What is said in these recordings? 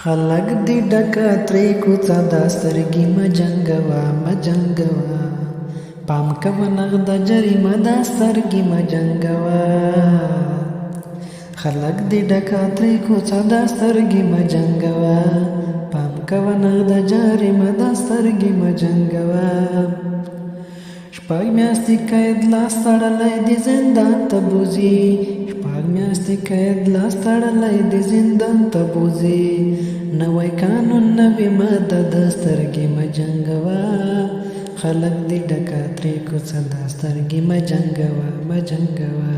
خلق دی ډکه ترې کوڅه دا سترګې مجنګوه پام کوه نغده جریمه دا سترګې مجنګوه خلق دی ډکه ترې کوڅه دا سترګې مجنګوه پام کوه نغده جریمه دا سترګې مجنګوه شپږ میاشتې قید لاس تړلی د زندان ته بوځي شپږ میاشتې قید لاس تړلی د زندان ته بوځي نوی قانون نوې ماده د سترګې مجنګوه خلق دی ډکه ترې کوڅه دا سترګې مجنګوه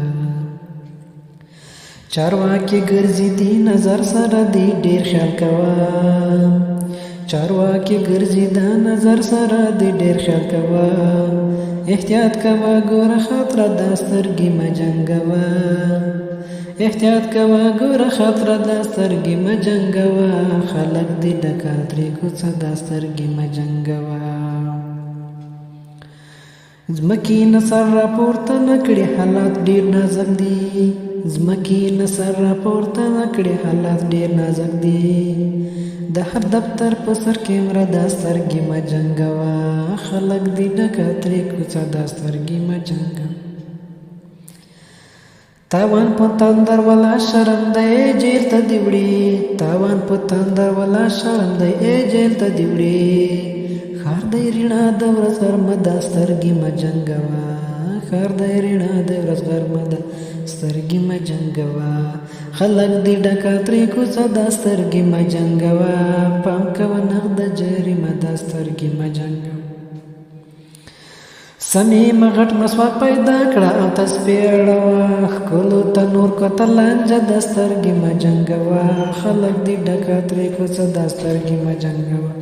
چارواکي ګرځي دی نظر سره دی ډېر خیال کوه چارواکي ګرځي دا نظر سره دی ډېر خیال کوه احتیاط کوه ګوره خطره دا سترګې مجنګوه احتیاط کوه ګوره خطره دا سترګې مجنګوه خلق دی ډکه ترې کوڅه دا سترګې مجنګوه ځمکې نه سر راپورته نه کړي حالات ډېر نازک دي ځمکې نه سر راپورته نه کړي حالات ډېر نازک دي د هر دفتر په سر کیمره دا سترګې مجنګوه خلق دی ډکه ترې کوڅه دا سترګې مجنګوه تاوان په تندر ولا شرم دی جیل ته دی وړي تاوان په تندر ولا شرم دی جیل ته دی وړي ښار دی رڼا د ورځ غرمه دا سترګې مجنګوه ښار دی رڼا د ورځ غرمه دا سترګې مجنګوه خلق دی ډکه ترې کوڅه دا سترګې مجنګوه پام کوه نغده جریمه دا سترګې مجنګوه سمې مغټ مسواک پیدا کړه او تسبیح اړوه ښکلو ته نور کته لانجه دا سترګې مجنګوه خلق دی ډکه ترې کوڅه دا سترګې مجنګوه